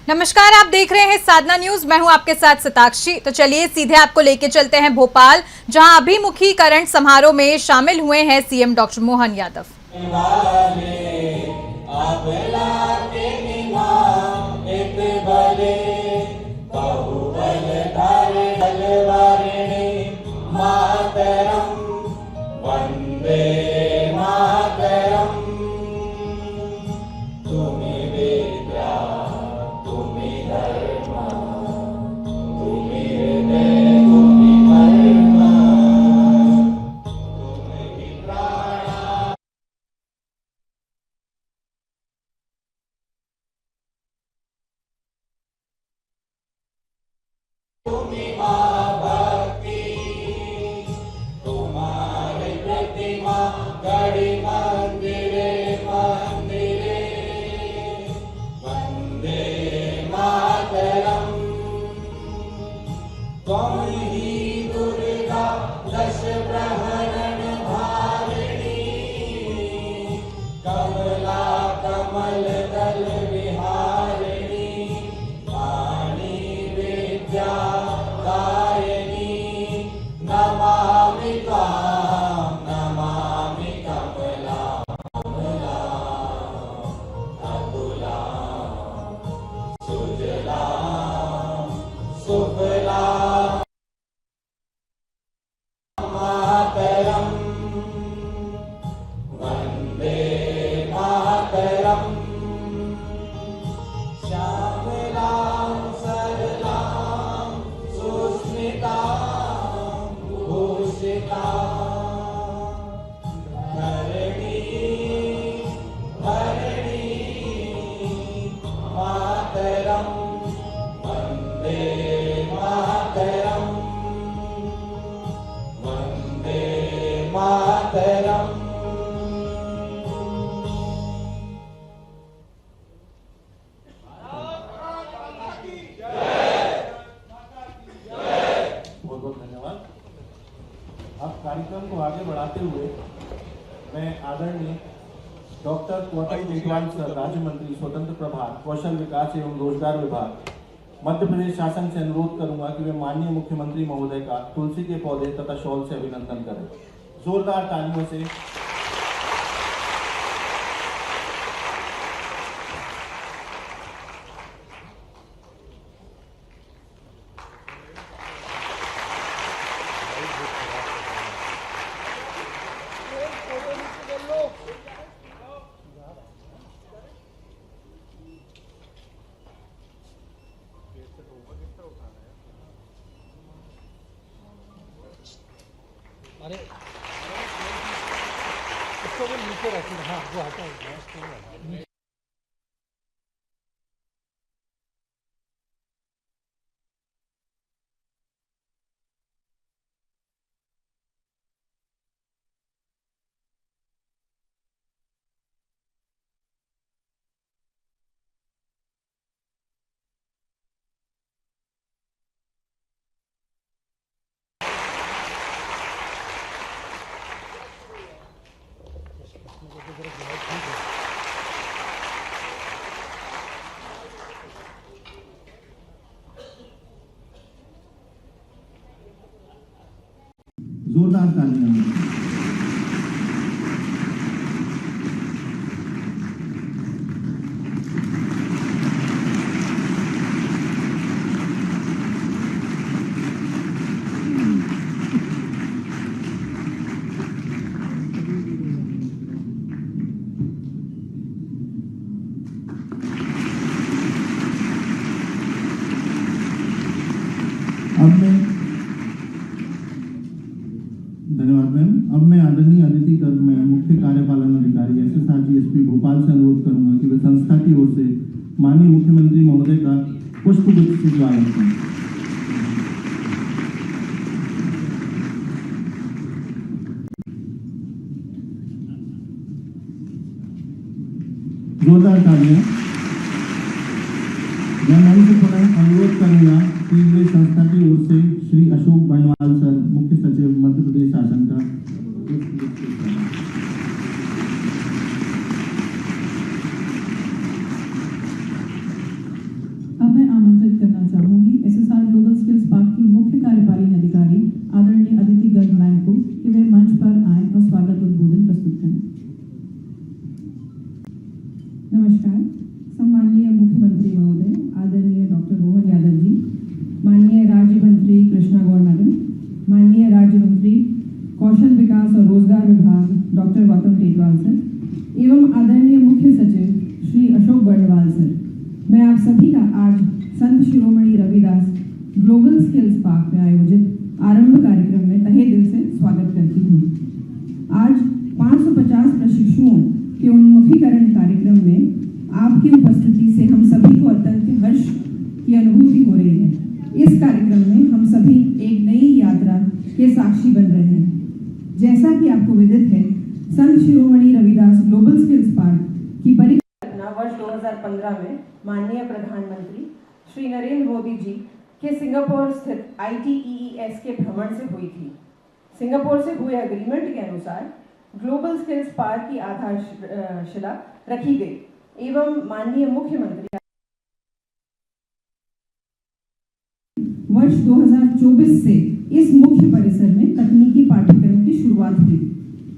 नमस्कार, आप देख रहे हैं साधना न्यूज। मैं हूं आपके साथ सताक्षी। तो चलिए सीधे आपको लेके चलते हैं भोपाल, जहां अभिमुखीकरण समारोह में शामिल हुए हैं सीएम डॉक्टर मोहन यादव। कार्यक्रम को आगे बढ़ाते हुए मैं आदरणीय डॉक्टर गौतम मेघवाल सर, राज्य मंत्री स्वतंत्र प्रभार कौशल विकास एवं रोजगार विभाग, मध्य प्रदेश शासन से अनुरोध करूंगा कि वे माननीय मुख्यमंत्री महोदय का तुलसी के पौधे तथा शॉल से अभिनंदन करें। जोरदार तालियों से अरे इसको वो नीचे रखना। हाँ, वो हटा है। जोरदार तालियां। धन्यवाद मैम। अब मैं आदरणीय अदिति गर्ग में मुख्य कार्यपालन अधिकारी SSRGSP भोपाल से अनुरोध करूंगा कि वे संस्था की ओर से माननीय मुख्यमंत्री महोदय का पुष्पगुच्छ से स्वागत करें। जोरदार तालियां। मैं मंच से पुनः अनुरोध करूंगा कि वे संस्था की ओर से श्री अशोक बंडवाल सर, मुख्य सचिव मध्य प्रदेश शासन का डॉक्टर गौतम टेटवाल सर एवं आदरणीय मुख्य सचिव श्री अशोक बर्णवाल सर, मैं आप सभी का आज संत Shiromani Ravidas global skills park में आयोजित आरंभ कार्यक्रम में तहे दिल से स्वागत करती हूँ। आज 550 प्रशिक्षुओं के उन्मुखीकरण कार्यक्रम में आपकी उपस्थिति से हम सभी को अत्यंत हर्ष की अनुभूति हो रही है। इस कार्यक्रम में हम सभी एक नई यात्रा के साक्षी बन रहे हैं। जैसा कि आपको विदित है, Sant Shiromani Ravidas global skills park की परिकल्पना वर्ष 2015 में माननीय प्रधानमंत्री श्री नरेंद्र मोदी जी के सिंगापुर स्थित ITEES के भ्रमण से हुई थी। सिंगापुर से हुए एग्रीमेंट के अनुसार ग्लोबल स्किल्स पार्क की आधारशिला रखी गई एवं माननीय मुख्यमंत्री वर्ष 2024 से इस मुख्य परिसर में तकनीकी पाठ्यक्रम की शुरुआत हुई।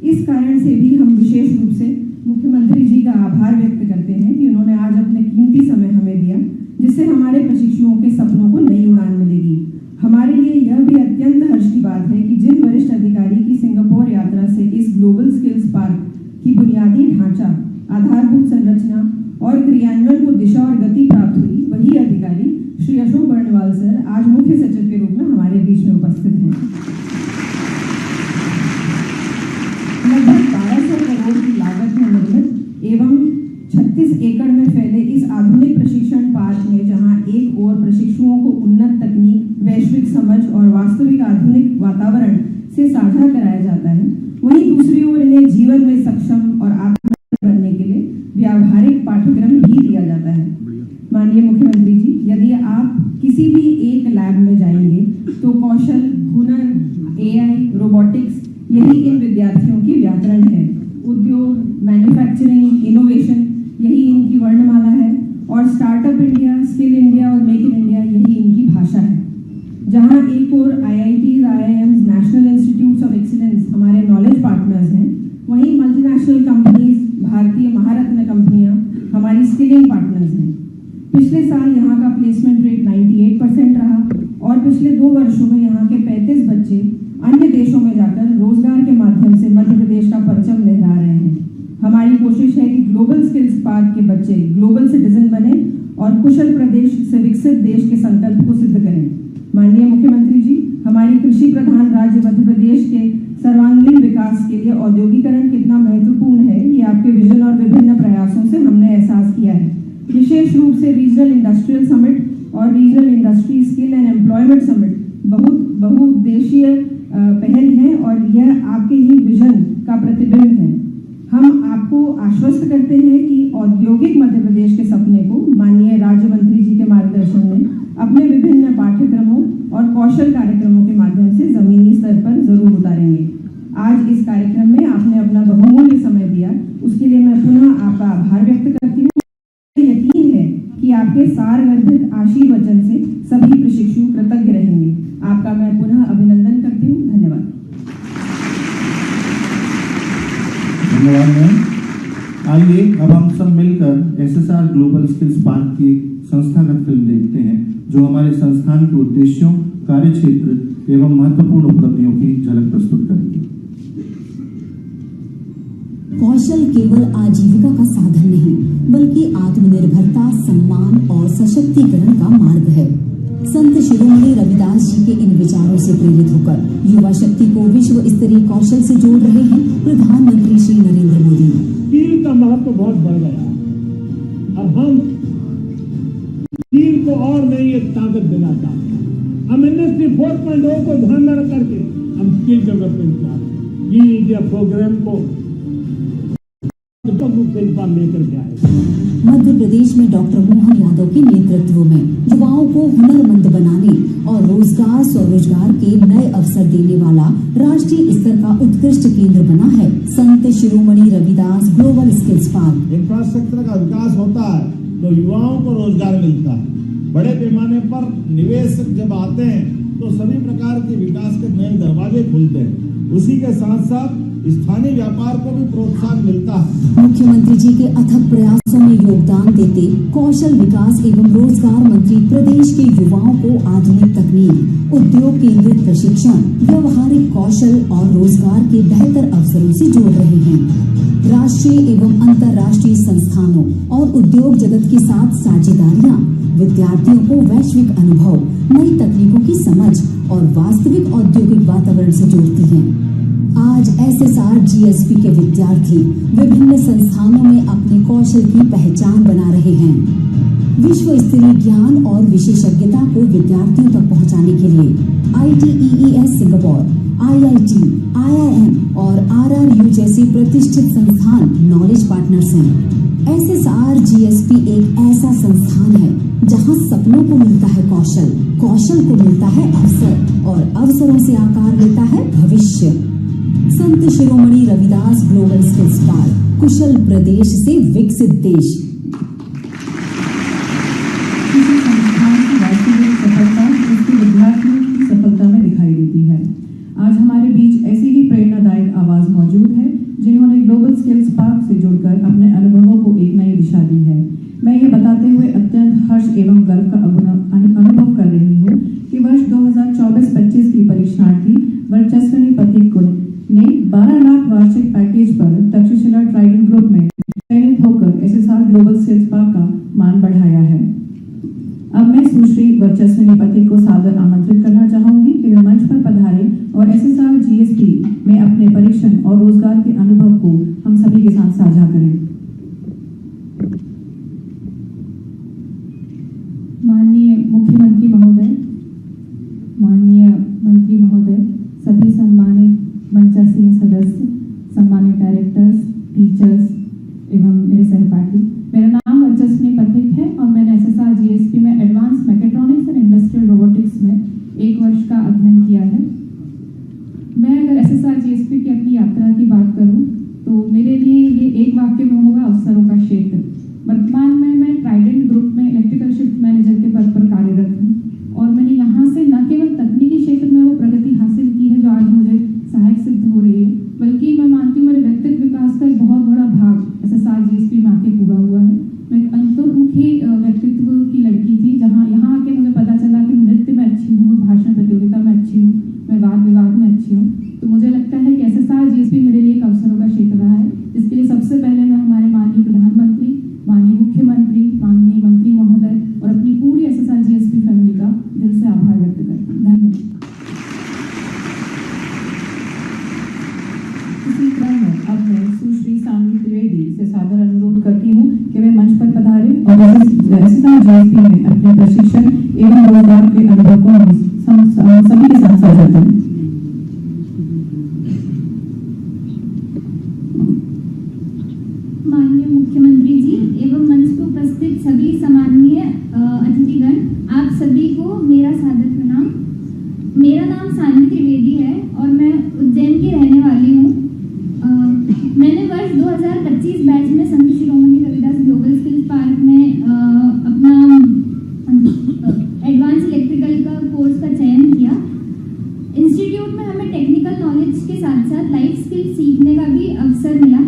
इस कारण से भी हम विशेष रूप से मुख्यमंत्री जी का आभार व्यक्त करते हैं कि उन्होंने आज अपने कीमती समय हमें दिया, जिससे हमारे प्रशिक्षुओं के सपनों को नई उड़ान मिलेगी। हमारे लिए यह भी अत्यंत हर्ष की बात है कि जिन वरिष्ठ अधिकारी की सिंगापुर यात्रा से इस ग्लोबल स्किल्स पार्क की बुनियादी ढांचा, आधारभूत संरचना और क्रियान्वयन को दिशा और गति प्राप्त हुई, वही अधिकारी श्री अशोक बर्णवाल सर आज मुख्य सचिव के रूप में हमारे बीच में उपस्थित हैं। लगभग 1200 करोड़ की लागत में निर्मित एवं 36 एकड़ में फैले इस आधुनिक प्रशिक्षण पार्क में जहां एक ओर प्रशिक्षुओं को उन्नत तकनीक, वैश्विक समझ और वास्तविक आधुनिक वातावरण से साझा कराया जाता है, वहीं दूसरी ओर इन्हें जीवन में सक्षम और आत्मनिर्भर बनने के लिए व्यावहारिक पाठ्यक्रम भी दिया जाता है। माननीय मुख्यमंत्री जी, यदि आप किसी भी एक लैब में जाएंगे तो कौशल, हुनर, AI, रोबोटिक्स यही इन विद्यार्थियों की व्याकरण है। उद्योग, मैन्युफैक्चरिंग, इनोवेशन यही इनकी वर्णमाला है और स्टार्टअप इंडिया, स्किल इंडिया और मेक इन इंडिया यही इनकी भाषा है। जहां एक और IITs, IIMs, national institutes of excellence हमारे नॉलेज पार्टनर्स हैं, वहीं मल्टीनेशनल कंपनीज, भारतीय महारत्न कंपनियां हमारी स्किलिंग पार्टनर्स हैं। पिछले साल यहाँ का प्लेसमेंट रेट 98% रहा और पिछले 2 वर्षों में यहाँ के 35 बच्चे अन्य देशों में जाकर रोजगार के माध्यम से मध्य प्रदेश का परचम लहरा रहे हैं। हमारी कोशिश है कि ग्लोबल स्किल्स पार्क के बच्चे ग्लोबल सिटीजन बने और कुशल प्रदेश से विकसित देश के संकल्प को सिद्ध करें। माननीय मुख्यमंत्री जी, हमारी कृषि प्रधान राज्य मध्य प्रदेश के सर्वांगीण विकास के लिए औद्योगिकरण कितना महत्वपूर्ण है, ये आपके विजन और विभिन्न प्रयासों से हमने एहसास किया है। विशेष रूप से रीजनल इंडस्ट्रियल समिट और regional industry skill and employment summit बहुउद्देशीय पहल है और यह आपके ही विजन का प्रतिबिंब है। हम आपको आश्वस्त करते हैं कि औद्योगिक मध्य प्रदेश के सपने को माननीय राज्य मंत्री जी के मार्गदर्शन में अपने विभिन्न पाठ्यक्रमों और कौशल कार्यक्रमों के माध्यम से जमीनी स्तर पर जरूर उतारेंगे। आज इस कार्यक्रम में आपने अपना बहुमूल्य समय दिया, उसके लिए मैं पुनः आपका आभार व्यक्त करती हूँ। यकीन है कि आपके सारगर्भित आशीर्वचन से सभी प्रशिक्षु कृतज्ञ रहेंगे। आपका मैं पुनः अभिनंदन करती हूँ। धन्यवाद। धन्यवाद मैम। आइए अब हम सब मिलकर SSR ग्लोबल स्किल्स पार्क की संस्थागत फिल्म देखते हैं, जो हमारे संस्थान के उद्देश्यों, कार्यक्षेत्र एवं महत्वपूर्ण उपलब्धियों की झलक प्रस्तुत करेगी। कौशल केवल आजीविका का साधन नहीं, बल्कि आत्मनिर्भरता, सम्मान और सशक्तिकरण का मार्ग है। संत शिरोमणि रविदास जी के इन विचारों से प्रेरित होकर युवा शक्ति को विश्व स्तरीय कौशल से जोड़ रहे हैं प्रधानमंत्री श्री नरेंद्र मोदी। स्किल का महत्व बहुत बढ़ गया। अब हम स्किल को और नई एक ताकत देना चाहते हैं। हम इंडस्ट्री 4.0 को ध्यान में रख करके हम स्किल डेवलपमेंट चाहते हैं। ये इंडिया प्रोग्राम को रूप से लेकर के आए। मध्य प्रदेश में डॉक्टर मोहन यादव के नेतृत्व में युवाओं को हुनरमंद बनाने और रोजगार, स्वरोजगार के नए अवसर देने वाला राष्ट्रीय स्तर का उत्कृष्ट केंद्र बना है Sant Shiromani Ravidas global skills park. Infrastructure का विकास होता है तो युवाओं को रोजगार मिलता है। बड़े पैमाने पर निवेशक जब आते हैं तो सभी प्रकार के विकास के नए दरवाजे खुलते हैं। उसी के साथ साथ स्थानीय व्यापार को भी प्रोत्साहन मिलता है। मुख्यमंत्री जी के अथक प्रयासों में योगदान देते कौशल विकास एवं रोजगार मंत्री प्रदेश के युवाओं को आधुनिक तकनीक, उद्योग केंद्रित प्रशिक्षण, व्यवहारिक कौशल और रोजगार के बेहतर अवसरों से जोड़ रहे हैं। राष्ट्रीय एवं अंतर्राष्ट्रीय संस्थानों और उद्योग जगत के साथ साझेदारियां विद्यार्थियों को वैश्विक अनुभव, नई तकनीकों की समझ और वास्तविक औद्योगिक वातावरण से जोड़ती हैं। आज SSR GSP के विद्यार्थी विभिन्न संस्थानों में अपने कौशल की पहचान बना रहे हैं। विश्व स्तरीय ज्ञान और विशेषज्ञता को विद्यार्थियों तक पहुंचाने के लिए ITEES सिंगापुर, IIT, IIM और RRU जैसे प्रतिष्ठित संस्थान नॉलेज पार्टनर्स हैं। SSR GSP एक ऐसा संस्थान है जहां सपनों को मिलता है कौशल, कौशल को मिलता है अवसर और अवसरों से आकार लेता है भविष्य। संत Shiromani Ravidas global skills park, कुशल प्रदेश से विकसित देश। किसी संस्थान की वास्तविक सफलता उसके विद्यार्थियों की सफलता में दिखाई देती है। आज हमारे बीच ऐसी ही प्रेरणादायक आवाज मौजूद है जिन्होंने ग्लोबल स्किल्स पार्क से जुड़कर अपने अनुभवों को एक नई दिशा दी है। मैं ये बताते हुए अत्यंत हर्ष एवं गर्व का अनुभव कर रही हूँ कि वर्ष 2024-25 की परीक्षार्थी वर्चस्विनी पथिक ने 12 लाख वार्षिक पैकेज पर तक्षशिला ट्राइडेंट ग्रुप में चयनित होकर SSR ग्लोबल स्किल्स पार्क का मान बढ़ाया है। अब मैं सुश्री वर्चस्विनी पथिक को सादर आमंत्रित करना चाहूंगी कि वे मंच पर पधारें और SSR GSP में अपने परीक्षण और रोजगार के अनुभव को हम सभी के साथ साझा करें। माननीय मुख्यमंत्री महोदय, माननीय मंत्री महोदय, सभी सम्मानित मंचासीन सदस्य, सम्मानित डायरेक्टर्स, टीचर्स एवं मेरे सहपाठी, मेरा नाम वर्चस्विनी पथिक है और मैंने SSR GSP में advance mechatronics and industrial robotics में 1 वर्ष का अध्ययन किया है। मैं अगर SSR GSP की अपनी यात्रा की बात करूं तो मेरे लिए ये एक वाक्य में होगा अवसरों का क्षेत्र। वर्तमान में मैं ट्राइडेंट ग्रुप में इलेक्ट्रिकल शिफ्ट मैनेजर के पद पर कार्यरत हूँ और मैंने यहाँ से न केवल तकनीकी क्षेत्र में वो प्रगति हासिल की है जो आज मुझे सहायक सिद्ध हो रही है, बल्कि मैं मानती हूँ मेरे व्यक्तित्व विकास का एक बहुत बड़ा भाग SSR GSP में आके पूरा हुआ है। मैं एक अंतर्मुखी व्यक्तित्व की लड़की थी, जहाँ यहाँ आके मुझे पता चला कि नृत्य में अच्छी हूँ, मैं भाषण प्रतियोगिता में अच्छी हूँ, मैं वाद विवाद में अच्छी हूँ। तो मुझे लगता है कि SSR GSP मेरे लिए एक अवसरों का क्षेत्र रहा है, जिसके लिए सबसे पहले मैं हमारे माननीय प्रधानमंत्री, माननीय मुख्यमंत्री, माननीय मंत्री महोदय और अपनी पूरी SSR GSP फैमिली का दिल से आभार व्यक्त करती हूँ। धन्यवाद। इसी क्रम में अब मैं सुश्री सानवी त्रिवेदी से सादर अनुरोध करती हूँ कि वे मंच पर पधारें और SSR GSP में अपने प्रशिक्षण एवं रोजगार के अनुभव को हम सभी के साथ साझा करें। माननीय मुख्यमंत्री जी एवं मंच को उपस्थित सभी सम्माननीय अतिथिगण, आप सभी को मेरा सादर प्रणाम। मेरा नाम सानवी त्रिवेदी है और मैं उज्जैन की रहने वाली हूँ। मैंने वर्ष 2025 बैच में संत Shiromani Ravidas global skills park में अपना एडवांस इलेक्ट्रिकल का कोर्स का चयन किया। इंस्टीट्यूट में हमें टेक्निकल नॉलेज के साथ साथ लाइफ स्किल सीखने का भी अवसर मिला।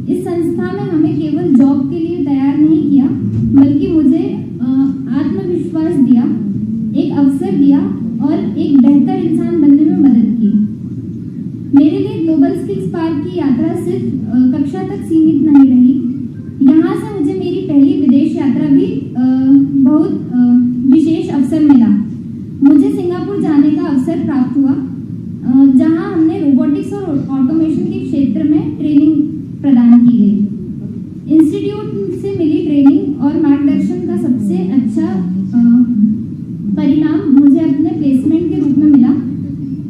इस संस्था में हमें केवल जॉब के लिए तैयार नहीं किया, बल्कि मुझे आत्मविश्वास दिया, एक अवसर दिया और एक बेहतर इंसान बनने में मदद की। मेरे लिए ग्लोबल स्किल्स पार्क की यात्रा सिर्फ कक्षा तक सीमित नहीं रही। यहाँ से मुझे मेरी पहली विदेश यात्रा भी बहुत विशेष अवसर मिला। मुझे सिंगापुर जाने का अवसर प्राप्त हुआ, जहाँ हमने रोबोटिक्स और ऑटोमेशन के क्षेत्र में ट्रेनिंग प्रदान की गई। इंस्टीट्यूट से मिली ट्रेनिंग और मार्गदर्शन का सबसे अच्छा परिणाम मुझे अपने प्लेसमेंट के रूप में मिला।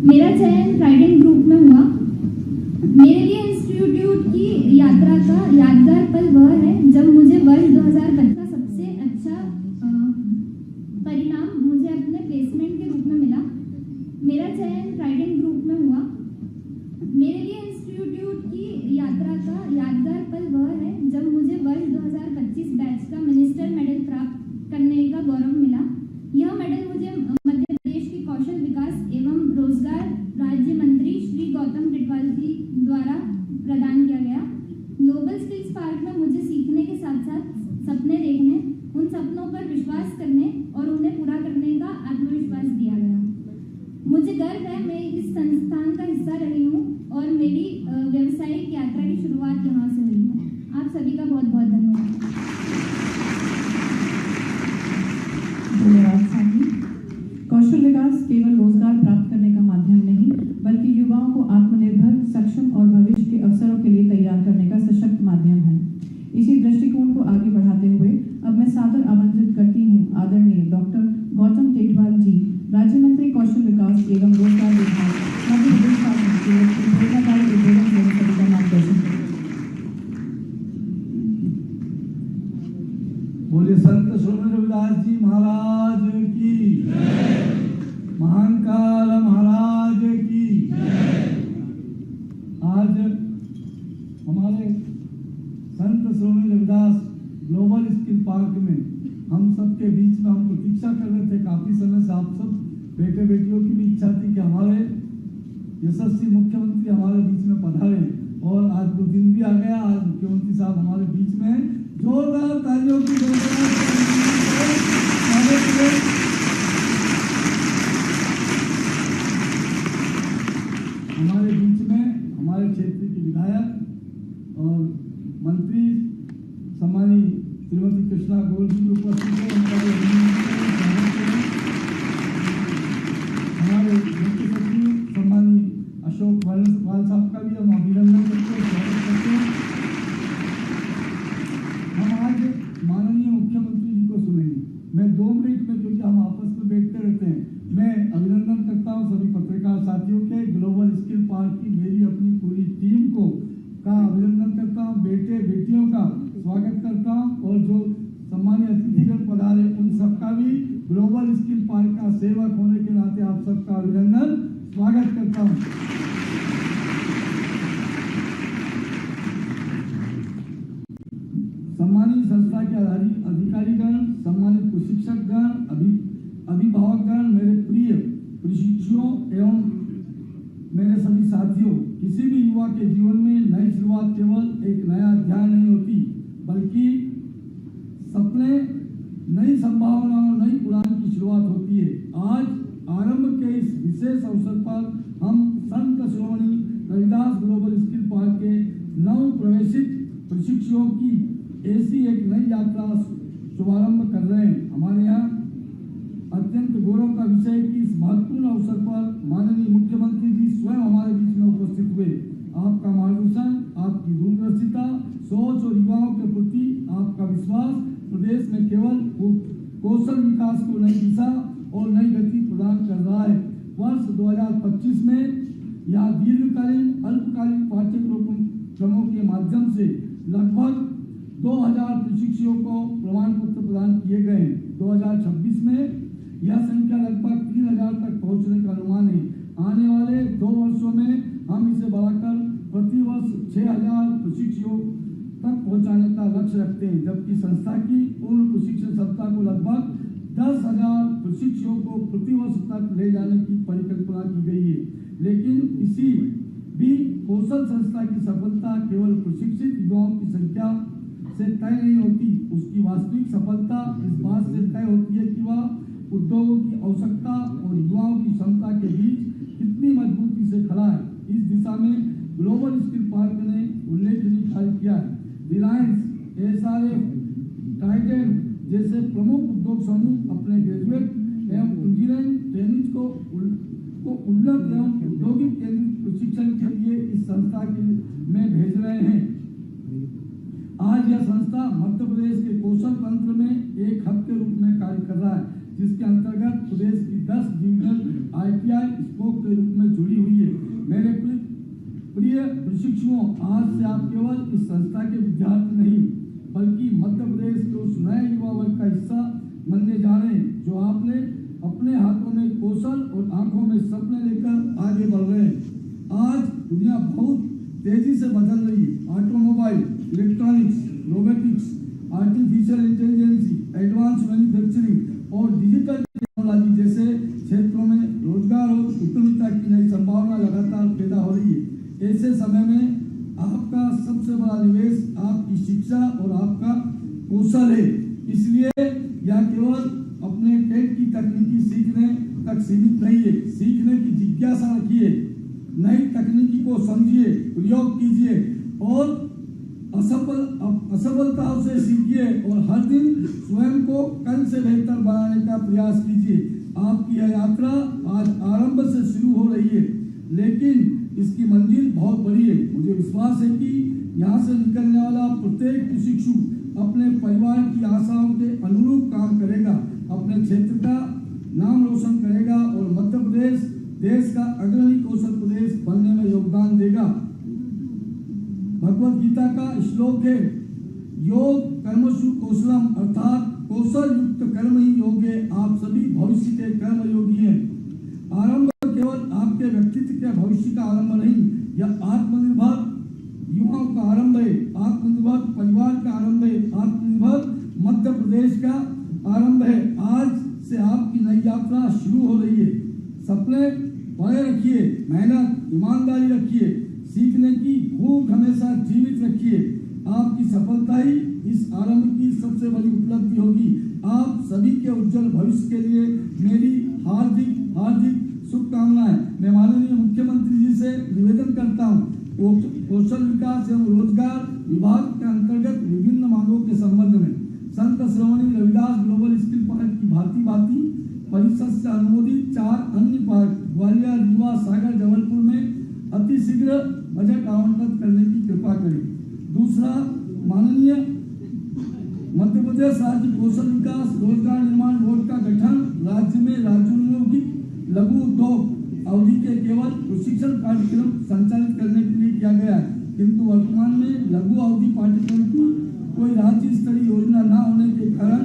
मेरा चयन ट्राइडेंट ग्रुप में हुआ। मेरे लिए इंस्टीट्यूट की यात्रा का यादगार पल वह है जब मुझे वर्ष 2025 का सबसे अच्छा परिणाम मुझे अपने प्लेसमेंट के रूप में मिला। मेरा चयन ट्राइडेंट ग्रुप में हुआ। मेरे लिए इंस्टीट्यूट की यात्रा का यादगार पल वह है जब मुझे वर्ष 2025 बैच का मिनिस्टर मेडल प्राप्त करने का गौरव मिला। यह मेडल मुझे मध्य प्रदेश के कौशल विकास एवं रोजगार राज्य मंत्री श्री गौतम टिटवाल जी द्वारा है मैं इस संस्थान का हिस्सा रही हूँ और मेरी व्यावसायिक यात्रा की शुरुआत यहाँ से हुई है। आप सभी का बहुत बहुत धन्यवाद। धन्यवाद सानी। कौशल विकास केवल रोजगार प्राप्त करने का माध्यम नहीं, बल्कि युवाओं को आत्मनिर्भर, सक्षम और भविष्य के अवसरों के लिए तैयार करने का सशक्त माध्यम है। इसी दृष्टिकोण को आगे बढ़ाते हुए अब मैं सादर आमंत्रित करती हूँ आदरणीय डॉक्टर गौतम टेटवाल जी, राज्य मंत्री कौशल विकास एवं रोजगार विभाग, मध्य प्रदेश शासन के प्रेरणादायी उद्बोधन देने सभी का मार्गदर्शन करें। बोलिए संत शिरोमणि रविदास जी महाराज की, महान काल महाराज की। आज हमारे संत Shiromani Ravidas global skill park में हम सबके बीच में हम प्रतीक्षा कर रहे थे काफी समय से। आप सब बेटे बेटियों की भी इच्छा थी कि हमारे यशस्वी मुख्यमंत्री हमारे बीच में पधारे, और आज वो दिन भी आ गया। आज मुख्यमंत्री साहब हमारे बीच में हैं। जोरदार तालियों की हमारे बीच में हमारे क्षेत्र के विधायक और मंत्री सम्मानी श्रीमती कृष्णा गौर जी उपस्थित है। उनका भी स्वागत करें। हमारे मुख्य सचिव सम्मानी अशोक वाल साहब का भी हम अभिनंदन करते हैं, स्वागत करते हैं। हम आज माननीय मुख्यमंत्री जी को सुनेंगे। मैं 2 मिनट में, क्योंकि हम आपस में बैठते रहते हैं, मैं अभिनंदन करता हूं सभी पत्रकार साथियों के, ग्लोबल स्किल पार्क की मेरी अपनी पूरी टीम को का अभिनंदन करता हूं, बेटे बेटियों का स्वागत करता हूं, और जो सम्मानित अतिथिगण पधारे उन सबका भी ग्लोबल स्किल पार्क का सेवक होने के नाते आप सबका अभिनंदन स्वागत करता हूं। सम्मानित संस्था के अधिकारीगण, सम्मानित प्रशिक्षकगण, अभिभावकगण, मेरे प्रिय प्रशिक्षुओं एवं मेरे सभी साथियों, किसी भी युवा के जीवन में नई शुरुआत केवल एक नया अध्याय नहीं होती, बल्कि सपने, नई संभावनाओं, नई उड़ान की शुरुआत होती है। आज आरंभ के इस विशेष अवसर पर हम संत Shiromani Ravidas global skill park के नव प्रवेशित प्रशिक्षुओं की ऐसी एक नई यात्रा शुभारंभ कर रहे हैं। हमारे यहाँ अत्यंत गौरव का विषय है कि इस महत्वपूर्ण अवसर पर माननीय मुख्यमंत्री जी स्वयं हमारे बीच में उपस्थित हुए। आपका मार्गदर्शन, आपकी दूरदर्शिता, सोच और युवाओं के प्रति आपका विश्वास प्रदेश में केवल कौशल विकास को नई दिशा और नई गति प्रदान कर रहा है। वर्ष 2025 में यहाँ दीर्घकालीन, अल्पकालीन पाठ्यक्रमों के माध्यम से लगभग 2000 प्रशिक्षुओं को प्रमाण पत्र प्रदान किए गए हैं। 2026 में यह संख्या लगभग 3000 तक पहुंचने का अनुमान है। आने वाले 2 वर्षों में हम इसे बढ़ाकर प्रति वर्ष 6000 प्रशिक्षुओं तक पहुंचाने का लक्ष्य रखते हैं, जबकि संस्था की पूर्ण प्रशिक्षण सप्ताह को लगभग 10,000 प्रशिक्षुओं को प्रति वर्ष तक ले जाने की परिकल्पना की गई है। लेकिन किसी भी कौशल संस्था की सफलता केवल प्रशिक्षित युवाओं की संख्या से तय नहीं होती, उसकी वास्तविक सफलता इस बात से तय होती है कि वह उद्योगों की आवश्यकता और युवाओं की क्षमता के बीच कितनी मजबूती से खड़ा है। इस दिशा में ग्लोबल स्किल पार्क ने उल्लेखनीय कार्य किया है। रिलायंस, SRF, टाइटन जैसे प्रमुख उद्योग समूह अपने ग्रेजुएट एवं इंजीनियरिंग ट्रेनिज को उन्नत एवं औद्योगिक केंद्रित प्रशिक्षण के लिए इस संस्था में भेज रहे हैं। आज यह संस्था मध्य प्रदेश के कौशल तंत्र में एक हब के रूप में कार्य कर रहा है, जिसके अंतर्गत प्रदेश की 10 डिविजनल ITI स्पोक के रूप में जुड़ी हुई है। मेरे प्रिय प्रशिक्षुओं, आज से आप केवल इस संस्था के विद्यार्थी नहीं, बल्कि मध्य प्रदेश के उस नए युवा वर्ग का हिस्सा बनने जा रहे हैं, जो आपने अपने हाथों में कौशल और आंखों में सपने लेकर आगे बढ़ रहे हैं। आज दुनिया बहुत तेजी से बदल रही है। Automobile, electronics, robotics, artificial intelligence, advance manufacturing और डिजिटल टेक्नोलॉजी जैसे क्षेत्रों में रोजगार और उद्यमिता की नई संभावना लगातार पैदा हो रही है। ऐसे समय में आपका सबसे बड़ा निवेश आपकी शिक्षा और आपका कौशल है। इसलिए यह केवल अपने टेट की तकनीकी सीखने तक सीमित रहिए, सीखने की जिज्ञासा रखिए, नई तकनीकी को समझिए, प्रयोग कीजिए और असफलताओं से सीखिए और हर दिन स्वयं को कल से बेहतर बनाने का प्रयास कीजिए। आपकी यह यात्रा आज आरंभ से शुरू हो रही है, लेकिन इसकी मंजिल बहुत बड़ी है। मुझे विश्वास है कि यहाँ से निकलने वाला प्रत्येक प्रशिक्षु अपने परिवार की आशाओं के अनुरूप काम करेगा, अपने क्षेत्र का नाम रोशन करेगा और मध्य प्रदेश देश का अग्रणी कौशल प्रदेश बनने में योगदान देगा। भगवत गीता का श्लोक है, योग कर्मसु कौशलम, अर्थात कौशल युक्त कर्म ही योग है। आप सभी भविष्य के कर्म योगी हैं। आरंभ केवल आपके व्यक्तित्व के भविष्य का आरंभ नहीं, यह आत्मनिर्भर युवाओं का आरंभ है, आत्मनिर्भर परिवार का आरंभ है, आत्मनिर्भर मध्य प्रदेश का आरंभ है। आज से आपकी नई यात्रा शुरू हो रही है। सपने बड़े रखिए, मेहनत ईमानदारी रखिए, सीखने की भूख हमेशा जीवित रखिए। आपकी सफलता ही इस आरंभ की सबसे बड़ी उपलब्धि होगी। आप सभी के उज्जवल भविष्य के लिए मेरी हार्दिक शुभकामनाएं। मैं माननीय मुख्यमंत्री जी से निवेदन करता हूं, कौशल विकास एवं रोजगार विभाग के अंतर्गत विभिन्न मांगों के संबंध में संत श्रोमणी रविदास ग्लोबल स्किल पार्क की भांति परिषद से अनुमोदित 4 अन्य पार्क ग्वालियर, रीवा, सागर, जबलपुर में अतिशीघ्र बजट आवंटित करने की कृपा करें। दूसरा, माननीय मध्य प्रदेश राज्य कौशल विकास रोजगार निर्माण बोर्ड का गठन राज्य में राज्योन्मुखी लघु उद्योग अवधि के केवल प्रशिक्षण कार्यक्रम संचालित करने के लिए किया गया है, किंतु वर्तमान में लघु अवधि पाठ्यक्रम की कोई राज्य स्तरीय योजना न होने के कारण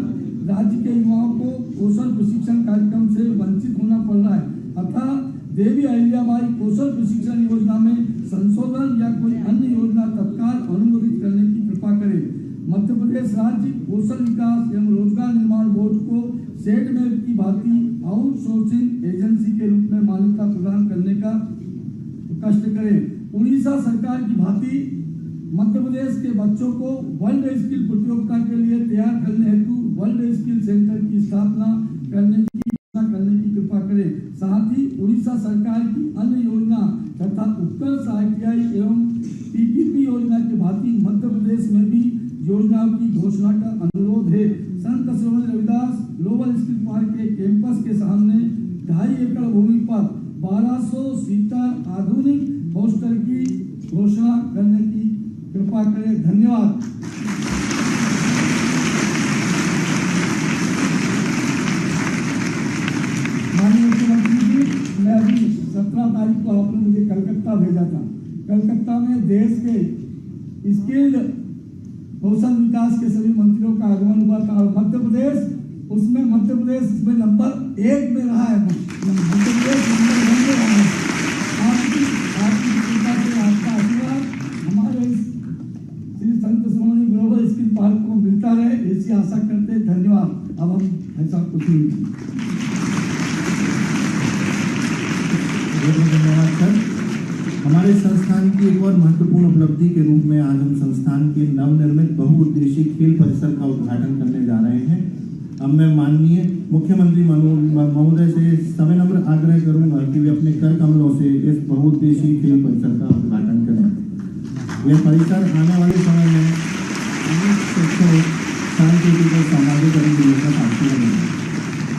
राज्य के युवाओं को कौशल प्रशिक्षण कार्यक्रम से वंचित होना पड़ रहा है। अतः देवी अहिल्याबाई कौशल प्रशिक्षण योजना में संशोधन या कोई अन्य योजना तत्काल अनुमोदित करने की कृपा करें। मध्य प्रदेश राज्य कौशल विकास एवं रोजगार निर्माण बोर्ड को सेट में की भांति आउटसोर्सिंग एजेंसी के रूप में मान्यता प्रदान करने का कष्ट करें। उड़ीसा सरकार की भांति मध्य प्रदेश के बच्चों को वर्ल्ड स्किल प्रतियोगिता के लिए तैयार करने हेतु वर्ल्ड स्किल सेंटर की स्थापना करने की कृपा करें। साथ ही उड़ीसा सरकार की अन्य योजना तथा उत्कर्ष ITI एवं PPP योजना के भांति मध्य प्रदेश में भी योजनाओं की घोषणा का अनुरोध है। संत श्रोमणी रविदास ग्लोबल स्किल पार्क के कैंपस के सामने 2.5 एकड़ भूमि पर 1200 सीटर आधुनिक हॉस्टल की घोषणा करने की कृपा करें। धन्यवाद। माननीय मुख्यमंत्री जी, मैं अभी 17 तारीख को आपने मुझे कलकत्ता भेजा था। कलकत्ता में देश के स्किल्ड कौशल विकास के सभी मंत्रियों का आगमन हुआ था और मध्य प्रदेश उसमें नंबर 1 में रहा है। मध्य प्रदेश नंबर 1 में रहा है। आपकी कृपा से, आपका आशीर्वाद हमारे इस श्री संत श्रोमणी ग्लोबल स्किल पार्क को मिलता रहे, ऐसी आशा करते। धन्यवाद। अब हम ऐसा कुछ नहीं। धन्यवाद सर। हमारे संस्थान की एक और महत्वपूर्ण उपलब्धि के रूप में आज हम संस्थान के नवनिर्मित बहुउद्देशीय खेल परिसर का उद्घाटन करने जा रहे हैं। अब मैं माननीय मुख्यमंत्री महोदय से सविनम्र आग्रह करूंगा कि वे अपने कर कमलों से इस बहुउद्देशीय खेल परिसर का उद्घाटन करें। यह परिसर आने वाले समय में सांस्कृतिक और सामाजिक गतिविधियों का साक्षी बनेगा।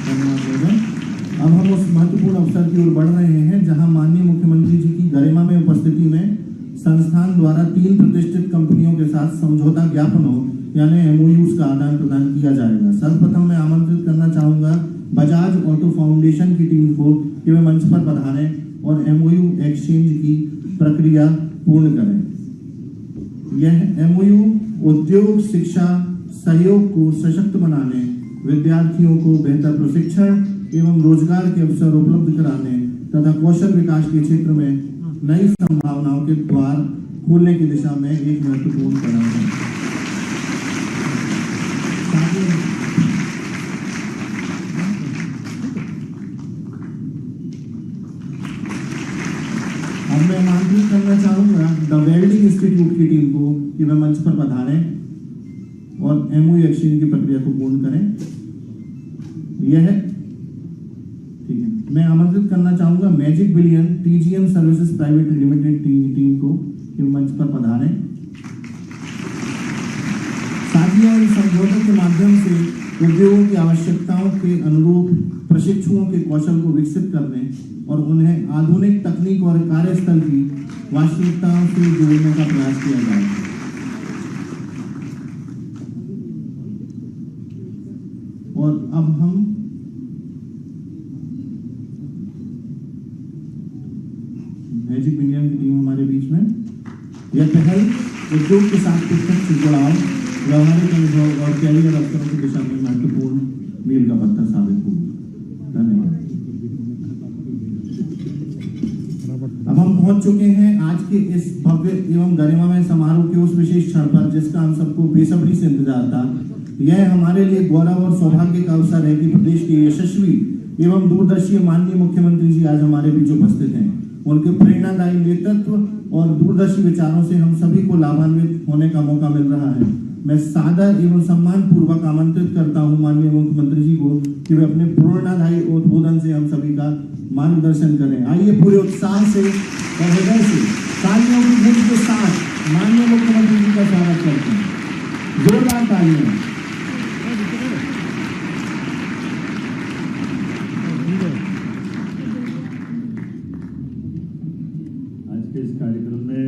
धन्यवाद। अब हम उस महत्वपूर्ण अवसर की ओर बढ़ रहे हैं जहां माननीय मुख्यमंत्री जी की गरिमा में उपस्थिति में संस्थान द्वारा 3 प्रतिष्ठित कंपनियों के साथ समझौता ज्ञापनों यानी MOUs का आदान प्रदान किया जाएगा। सर्वप्रथम मैं आमंत्रित करना चाहूंगा बजाज ऑटो फाउंडेशन की टीम को कि वे मंच पर पधारें और MOU एक्सचेंज की प्रक्रिया पूर्ण करें। यह MOU उद्योग शिक्षा सहयोग को सशक्त बनाने, विद्यार्थियों को बेहतर प्रशिक्षण एवं रोजगार के अवसर उपलब्ध कराने तथा कौशल विकास के क्षेत्र में नई संभावनाओं के द्वार खोलने की दिशा में एक महत्वपूर्ण कदम है। अब मैं आमंत्रित करना चाहूंगा द वेल्डिंग इंस्टीट्यूट की टीम को कि वे मंच पर पधारें और MOU एक्सचेंज की प्रक्रिया को पूर्ण करें। यह ठीक है, मैं आमंत्रित करना चाहूंगा magic billion TGM services private limited team को कि मंच पर पधारें। साथियों, इस समझौते के माध्यम से उद्योगों की आवश्यकताओं के अनुरूप प्रशिक्षुओं के कौशल को विकसित करने और उन्हें आधुनिक तकनीक और कार्यस्थल की वास्तविकताओं से जोड़ने का प्रयास किया जाए। और अब हम मैजिक बिलियन की टीम हमारे बीच में, यह पहल उद्योग के साथ प्रत्यक्ष जुड़ाव, व्यवहारिक अनुभव और कैरियर अवसरों की दिशा में महत्वपूर्ण मील का पत्थर साबित होगी। धन्यवाद। अब हम पहुंच चुके हैं आज के इस भव्य एवं गरिमामय समारोह के उस विशेष क्षण पर जिसका हम सबको बेसब्री से इंतजार था। यह हमारे लिए गौरव और सौभाग्य का अवसर है कि प्रदेश के यशस्वी एवं दूरदर्शी माननीय मुख्यमंत्री जी आज हमारे बीच उपस्थित हैं। उनके प्रेरणादायी नेतृत्व और दूरदर्शी विचारों से हम सभी को लाभान्वित होने का मौका मिल रहा है। मैं सादर एवं सम्मान पूर्वक आमंत्रित करता हूं माननीय मुख्यमंत्री जी को कि वे अपने प्रेरणादायी उद्बोधन से हम सभी का मार्गदर्शन करें। आइए पूरे उत्साह से और हृदय से तालियों की गूंज के साथ माननीय मुख्यमंत्री जी का स्वागत करते हैं। जोरदार तालियां। आज के इस कार्यक्रम में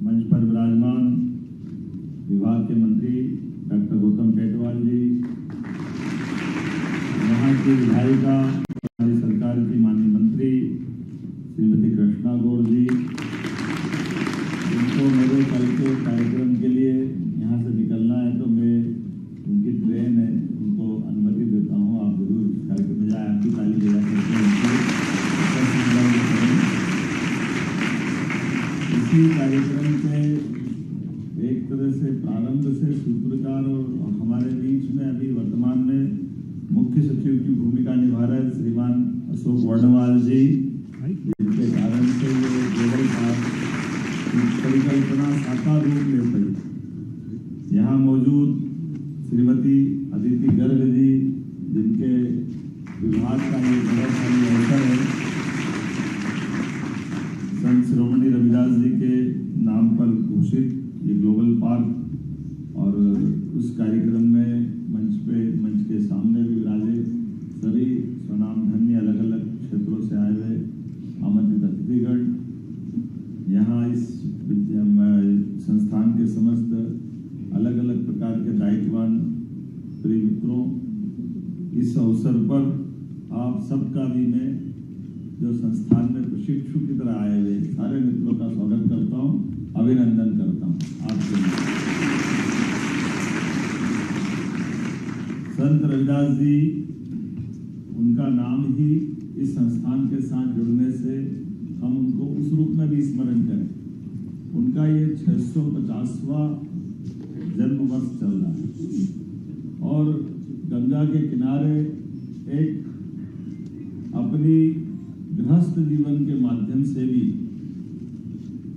मंच पर विराजमान विभाग के मंत्री डॉक्टर गौतम टेटवाल जी, यहाँ की विधायिका हमारी सरकार की माननीय मंत्री श्रीमती कृष्णा गौड़ जी, जिनको मेरे कल के कार्यक्रम के लिए यहाँ से निकलना है तो मैं उनकी ट्रेन है, उनको अनुमति देता हूँ। आप जरूर इस कार्यक्रम में जाए, आपकी ताली बजा करके इसी कार्यक्रम के एक तरह से प्रारंभ से सूत्रकार और हमारे बीच में अभी वर्तमान में मुख्य सचिव की भूमिका निभा रहे श्रीमान अशोक वर्णवाल जी, जिनके कारण से ये ग्लोबल पार्क की परिकल्पना साकार रूप ले पाई। यहाँ मौजूद श्रीमती अदिति गर्ग जी, जिनके विभाग का ये गौरवशाली अवसर है संत शिरोमणि रविदास जी के नाम पर घोषित ये ग्लोबल पार्क, और उस कार्यक्रम में मंच के सामने भी विराजे सभी स्वनामधन्य अलग अलग क्षेत्रों से आए हुए आमंत्रित अतिथिगण, यहाँ इस संस्थान के समस्त अलग अलग प्रकार के दायित्ववान प्रिय मित्रों, इस अवसर पर आप सबका भी मैं जो संस्थान में प्रशिक्षु की तरह आए हुए सारे मित्रों का स्वागत करता हूँ, अभिनंदन करता हूँ। आपके संत रविदास जी, उनका नाम ही इस संस्थान के साथ जुड़ने से हम उनको उस रूप में भी स्मरण करें। उनका ये 650वां जन्म वर्ष चल रहा है और गंगा के किनारे एक अपनी गृहस्थ जीवन के माध्यम से भी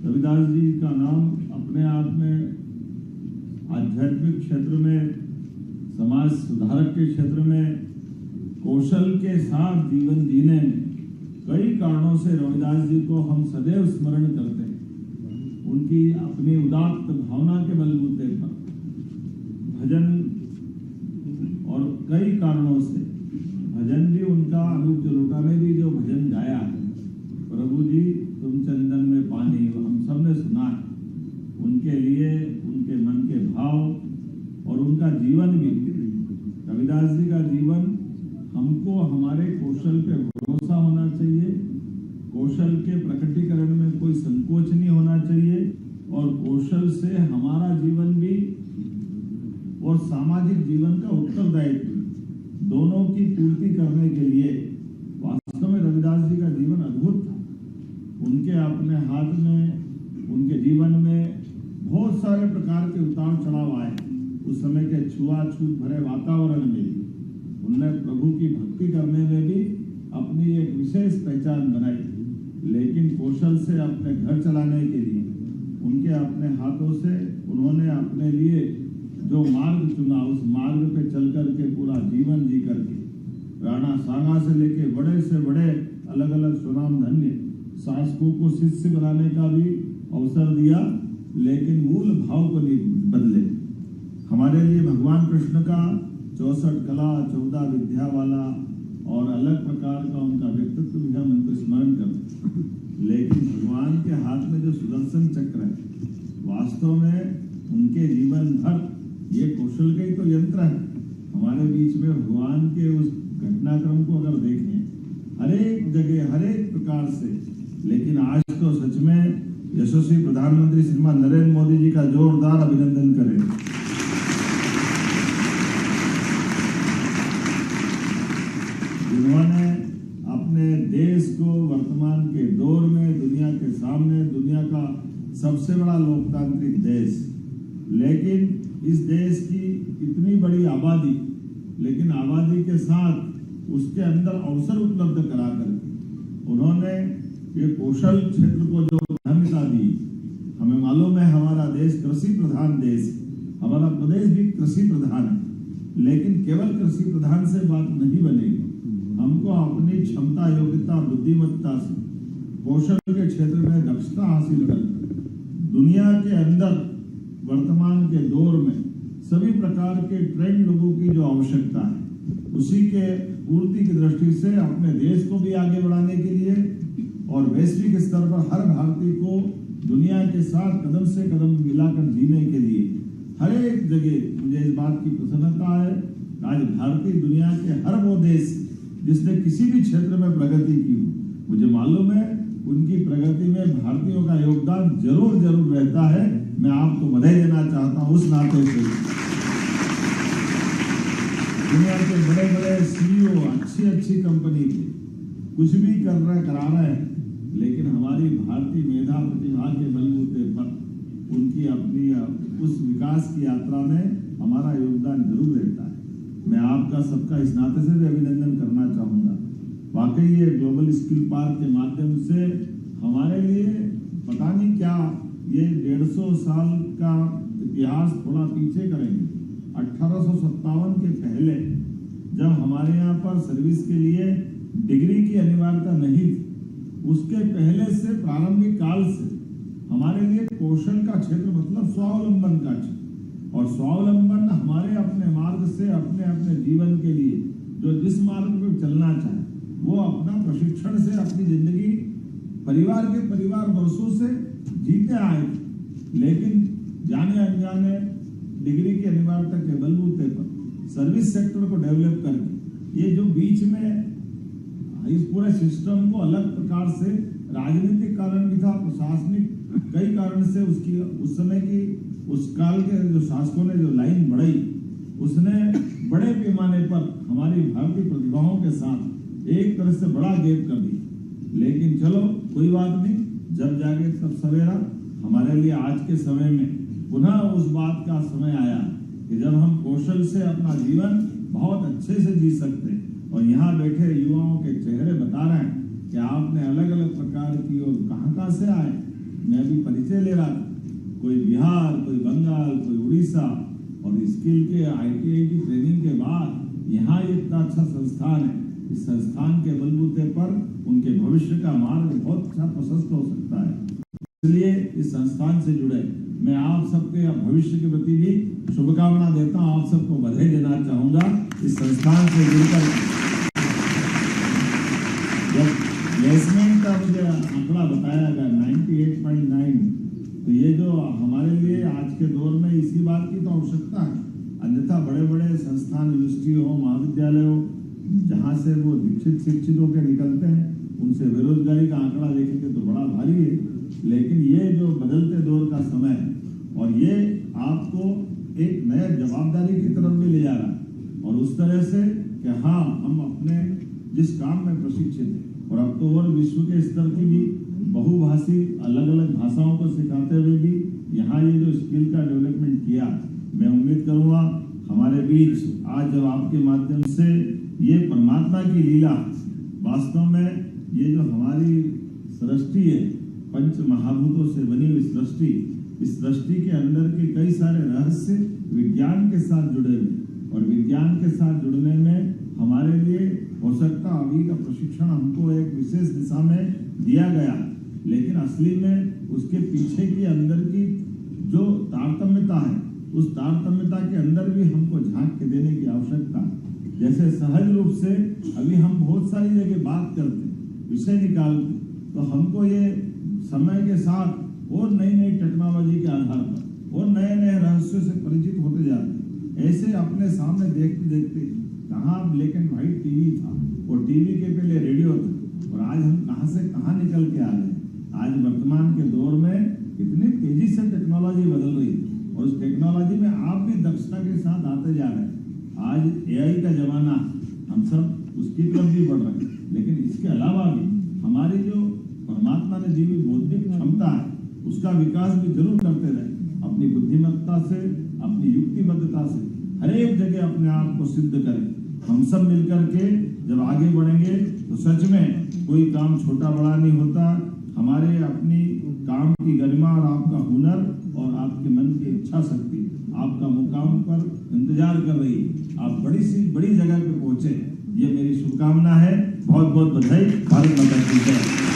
रविदास जी का नाम अपने आप में आध्यात्मिक क्षेत्र में, समाज सुधारक के क्षेत्र में, कौशल के साथ जीवन जीने में कई कारणों से रविदास जी को हम सदैव स्मरण करते हैं। उनकी अपनी उदात्त भावना के बलबूते पर भजन और कई कारणों से भजन भी उनका अनूप जलोटा ने भी जो भजन गाया है, प्रभु जी तुम चंदन में पानी, हम सबने सुना है। उनके लिए उनके मन के भाव और उनका जीवन भी, रविदास जी का जीवन हमको हमारे कौशल पे भरोसा होना चाहिए, कौशल के प्रकटीकरण में कोई संकोच नहीं होना चाहिए और कौशल से हमारा जीवन भी और सामाजिक जीवन का उत्तरदायित्व दोनों की पूर्ति करने के लिए वास्तव में रविदास जी का जीवन अद्भुत था। उनके अपने हाथ में, उनके जीवन में बहुत सारे प्रकार के उतार चढ़ाव आए। उस समय के छुआछूत भरे वातावरण में भी उनने प्रभु की भक्ति करने में भी अपनी एक विशेष पहचान बनाई, लेकिन कौशल से अपने घर चलाने के लिए उनके अपने हाथों से उन्होंने अपने लिए जो मार्ग चुना उस मार्ग पे चल करके पूरा जीवन जी करके राणा सांगा से लेके बड़े से बड़े अलग अलग सुनाम धन्य शासकों को शिष्य बनाने का भी अवसर दिया, लेकिन मूल भाव को नहीं बदले। हमारे लिए भगवान कृष्ण का 64 कला 14 विद्या वाला और अलग प्रकार का उनका व्यक्तित्व भी हम उनको स्मरण करते, लेकिन भगवान के हाथ में जो सुदर्शन चक्र है वास्तव में उनके जीवन भर ये कौशल का ही तो यंत्र है। हमारे बीच में भगवान के उस घटनाक्रम को अगर देखें हर एक जगह हर एक प्रकार से, लेकिन आज तो सच में यशस्वी प्रधानमंत्री श्रीमान नरेंद्र मोदी जी का जोरदार अभिनंदन करें। जिन्होंने अपने देश को वर्तमान के दौर में दुनिया के सामने दुनिया का सबसे बड़ा लोकतांत्रिक देश, लेकिन इस देश की इतनी बड़ी आबादी, लेकिन आबादी के साथ उसके अंदर अवसर उपलब्ध करा करके उन्होंने ये कौशल क्षेत्र को जो प्राथमिकता दी। हमें मालूम है हमारा देश कृषि प्रधान देश है, हमारा प्रदेश भी कृषि प्रधान है, लेकिन केवल कृषि प्रधान से बात नहीं बनेगी। हमको अपनी क्षमता योग्यता बुद्धिमत्ता से कौशल के क्षेत्र में दक्षता हासिल कर दुनिया के अंदर वर्तमान के दौर में सभी प्रकार के ट्रेंड लोगों की जो आवश्यकता है उसी के पूर्ति की दृष्टि से अपने देश को भी आगे बढ़ाने के लिए और वैश्विक स्तर पर हर भारतीय को दुनिया के साथ कदम से कदम मिलाकर जीने के लिए हर एक जगह मुझे इस बात की प्रसन्नता है। आज भारतीय दुनिया के हर वो देश जिसने किसी भी क्षेत्र में प्रगति की हो, मुझे मालूम है उनकी प्रगति में भारतीयों का योगदान जरूर जरूर रहता है। मैं आपको बधाई देना चाहता हूँ उस नाते से। दुनिया के बड़े बड़े सीईओ अच्छी अच्छी कंपनी के कुछ भी करा रहे हैं, लेकिन हमारी भारतीय मेधा प्रतिभा के बलबूते पर उनकी अपनी उस विकास की यात्रा में हमारा योगदान जरूर रहता है। मैं आपका सबका इस नाते से भी अभिनंदन करना चाहूँगा। वाकई ये ग्लोबल स्किल पार्क के माध्यम से हमारे लिए पता नहीं क्या ये 150 साल का इतिहास थोड़ा पीछे करेंगे। 1857 के पहले जब हमारे यहाँ पर सर्विस के लिए डिग्री की अनिवार्यता नहीं थी, उसके पहले से प्रारंभिक काल से हमारे लिए कौशल का क्षेत्र मतलब स्वावलंबन का क्षेत्र, और स्वावलंबन हमारे अपने मार्ग से अपने अपने जीवन के लिए जो जिस मार्ग पर चलना चाहे वो अपना प्रशिक्षण से अपनी जिंदगी परिवार वर्षों से जीते आए, लेकिन जाने अनजाने डिग्री की अनिवार्यता के बलबूते पर सर्विस सेक्टर को डेवलप करके ये जो बीच में इस पूरे सिस्टम को अलग प्रकार से राजनीतिक कारण भी था, प्रशासनिक कई कारण से उसकी उस समय की उस काल के जो शासकों ने जो लाइन बढ़ाई उसने बड़े पैमाने पर हमारी भारतीय प्रतिभाओं के साथ एक तरह से बड़ा गैप कर दिया। लेकिन चलो कोई बात नहीं, जब जागे तब सवेरा। हमारे लिए आज के समय में पुनः उस बात का समय आया कि जब हम कौशल से अपना जीवन बहुत अच्छे से जी सकते हैं। और यहाँ बैठे युवाओं के चेहरे बता रहे हैं कि आपने अलग अलग प्रकार की और कहाँ से आए। मैं अभी परिचय ले रहा था, कोई बिहार, कोई बंगाल, कोई उड़ीसा, और स्किल के ITI की ट्रेनिंग के बाद यहाँ इतना अच्छा संस्थान है। इस संस्थान के बलबूते पर उनके भविष्य का मार्ग बहुत अच्छा प्रशस्त हो सकता है। इसलिए इस संस्थान से जुड़े मैं आप सबके भविष्य के प्रति भी शुभकामना देता हूँ। आप सबको बधाई देना चाहूंगा इस संस्थान से जुड़कर। जब प्लेसमेंट का मुझे आंकड़ा बताया गया 98.9, तो ये जो हमारे लिए आज के दौर में इसी बात की तो आवश्यकता है। अन्यथा बड़े बड़े संस्थान, यूनिवर्सिटी हो, महाविद्यालय हो, जहाँ से वो दीक्षित शिक्षित होकर निकलते हैं, उनसे बेरोजगारी का आंकड़ा देखेंगे तो बड़ा भारी है। लेकिन ये जो बदलते दौर का समय है और ये आपको एक नया जवाबदारी की तरफ भी ले जा रहा है, और उस तरह से कि हाँ हम अपने जिस काम में प्रशिक्षित हैं, और अब तो और विश्व के स्तर की भी बहुभाषी अलग अलग भाषाओं को सिखाते हुए भी यहाँ ये जो स्किल का डेवलपमेंट किया, मैं उम्मीद करूँगा हमारे बीच आज जब आपके माध्यम से ये परमात्मा की लीला, वास्तव में ये जो हमारी सृष्टि है, पंच महाभूतों से बनी हुई सृष्टि, इस सृष्टि के अंदर के कई सारे रहस्य विज्ञान के साथ जुड़े हुए, और विज्ञान के साथ जुड़ने में हमारे लिए हो सकता अभी का प्रशिक्षण हमको एक विशेष दिशा में दिया गया, लेकिन असली में उसके पीछे की अंदर की जो तारतम्यता है, उस तारतम्यता के अंदर भी हमको झांक के देने की आवश्यकता है। जैसे सहज रूप से अभी हम बहुत सारी जगह बात करते, विषय निकालते, तो हमको ये समय के साथ और नई नई टेक्नोलॉजी के आधार पर और नए नए रहस्यों से परिचित होते जाते हैं। ऐसे अपने सामने देखते देखते कहाँ ब्लैक एंड व्हाइट टीवी था, और टीवी के पहले रेडियो था, और आज हम कहाँ से कहाँ निकल के आ गए। आज वर्तमान के दौर में कितनी तेजी से टेक्नोलॉजी बदल रही है, और उस टेक्नोलॉजी में आप भी दक्षता के साथ आते जा रहे हैं। आज एआई का जमाना, हम सब उसकी तरफ भी बढ़ रहे हैं, लेकिन इसके अलावा भी हमारी जो परमात्मा ने दी हुई बौद्धिक क्षमता है, उसका विकास भी जरूर करते रहे। अपनी बुद्धिमत्ता से, अपनी युक्तिबद्धता से हर एक जगह अपने आप को सिद्ध करें। हम सब मिलकर के जब आगे बढ़ेंगे तो सच में कोई काम छोटा बड़ा नहीं होता। हमारे अपनी काम की गरिमा और आपका हुनर और आपके मन की इच्छा शक्ति आपका मुकाम पर इंतजार कर रही है। आप बड़ी सी बड़ी जगह पे पहुंचे, ये मेरी शुभकामना है। बहुत बहुत बधाई। भारत माता की जय।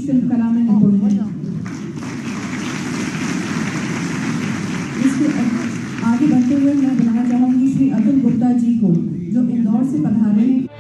शिल्पकला में निपुण है। इसके आगे बढ़ते हुए मैं बुलाना चाहूंगी श्री अतुल गुप्ता जी को, जो इंदौर से पधारे हैं।